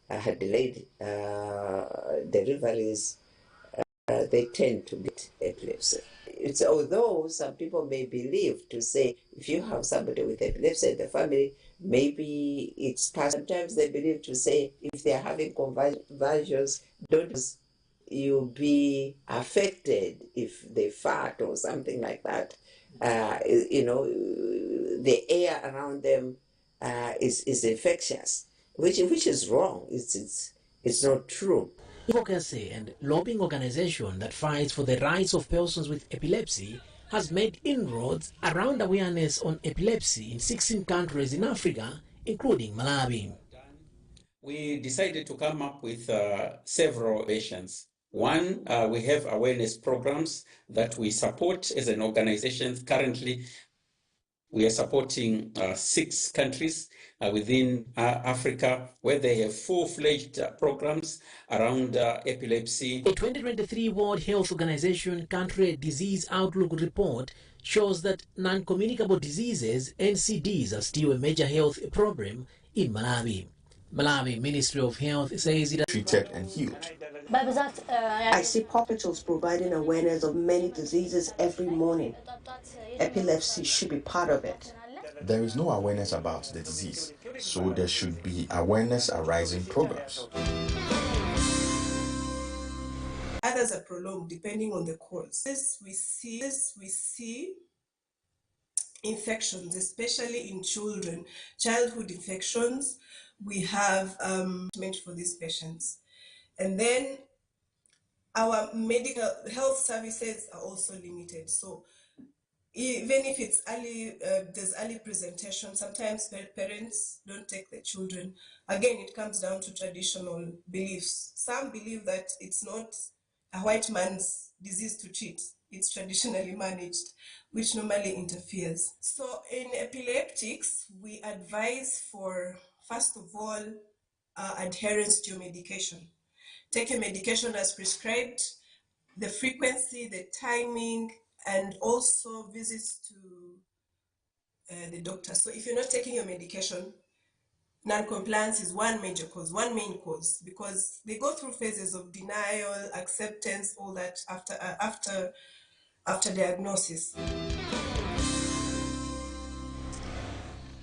delayed deliveries, they tend to get epilepsy. It's although some people may believe to say if you have somebody with epilepsy in the family, maybe it's past. Sometimes they believe to say if they are having convulsions, don't you be affected if they fart or something like that. The air around them is infectious, which is wrong. It's not true. Advocacy and lobbying organization that fights for the rights of persons with epilepsy has made inroads around awareness on epilepsy in 16 countries in Africa, including Malawi. We decided to come up with several versions. One, we have awareness programs that we support as an organization. Currently, we are supporting 6 countries within Africa where they have full-fledged programs around epilepsy. A 2023 World Health Organization Country Disease Outlook report shows that non-communicable diseases, NCDs, are still a major health problem in Malawi. Malawi Ministry of Health says it has treated and healed. I see hospitals providing awareness of many diseases every morning. Epilepsy should be part of it. There is no awareness about the disease, so there should be awareness arising programs. Others are prolonged depending on the cause. We see infections, especially in children, childhood infections. We have treatment for these patients. And then our medical health services are also limited. So even if it's early, there's early presentation, sometimes parents don't take their children. Again, it comes down to traditional beliefs. Some believe that it's not a white man's disease to treat. It's traditionally managed, which normally interferes. So in epileptics, we advise for, first of all, adherence to your medication. Take your medication as prescribed, the frequency, the timing, and also visits to the doctor. So if you're not taking your medication, non-compliance is one main cause, because they go through phases of denial, acceptance, all that after diagnosis.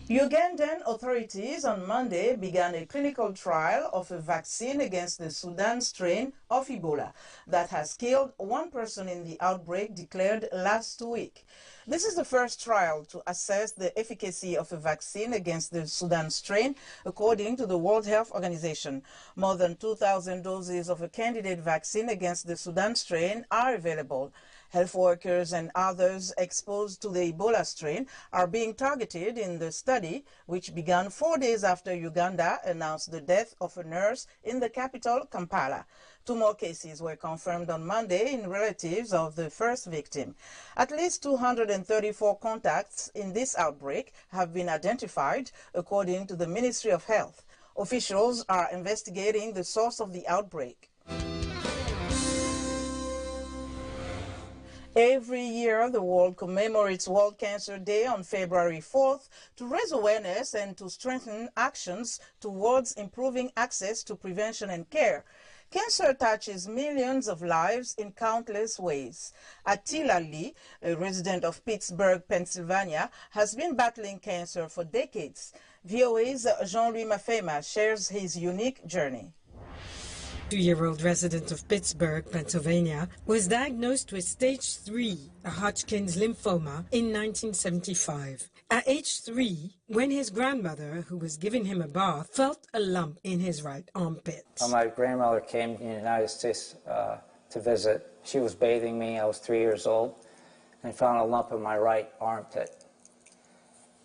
Ugandan authorities on Monday began a clinical trial of a vaccine against the Sudan strain of Ebola that has killed 1 person in the outbreak declared last week. This is the first trial to assess the efficacy of a vaccine against the Sudan strain, according to the World Health Organization. More than 2,000 doses of a candidate vaccine against the Sudan strain are available. Health workers and others exposed to the Ebola strain are being targeted in the study, which began 4 days after Uganda announced the death of a nurse in the capital, Kampala. 2 more cases were confirmed on Monday in relatives of the first victim. At least 234 contacts in this outbreak have been identified, according to the Ministry of Health. Officials are investigating the source of the outbreak. Every year, the world commemorates World Cancer Day on February 4th to raise awareness and to strengthen actions towards improving access to prevention and care. Cancer touches millions of lives in countless ways. Attila Lee, a resident of Pittsburgh, Pennsylvania, has been battling cancer for decades. VOA's Jean-Louis Mafema shares his unique journey. 2-year-old resident of Pittsburgh, Pennsylvania, was diagnosed with stage 3, a Hodgkin's lymphoma, in 1975. At age 3, when his grandmother, who was giving him a bath, felt a lump in his right armpit. My grandmother came to the United States to visit. She was bathing me. I was 3 years old, and found a lump in my right armpit.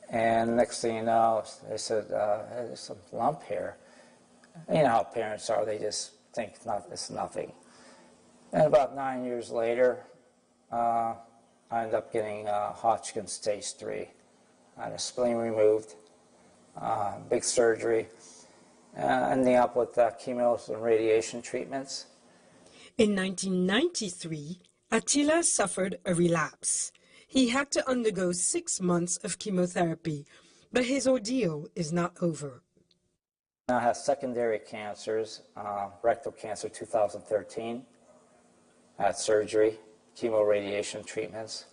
And next thing you know, they said, there's a lump here. You know how parents are, they just think it's nothing. And about 9 years later, I ended up getting Hodgkin's stage 3. I had a spleen removed, big surgery, ending up with chemo and radiation treatments. In 1993, Attila suffered a relapse. He had to undergo 6 months of chemotherapy, but his ordeal is not over. I had secondary cancers, rectal cancer 2013. I had surgery, chemoradiation treatments.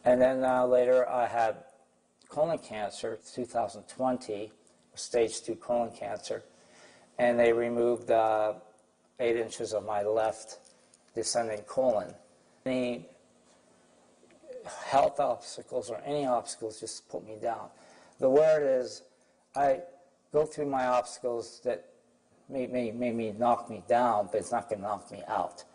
And then later I had colon cancer 2020, stage 2 colon cancer. And they removed 8 inches of my left descending colon. Any health obstacles or any obstacles just put me down. The word is, I go through my obstacles that may knock me down, but it's not going to knock me out.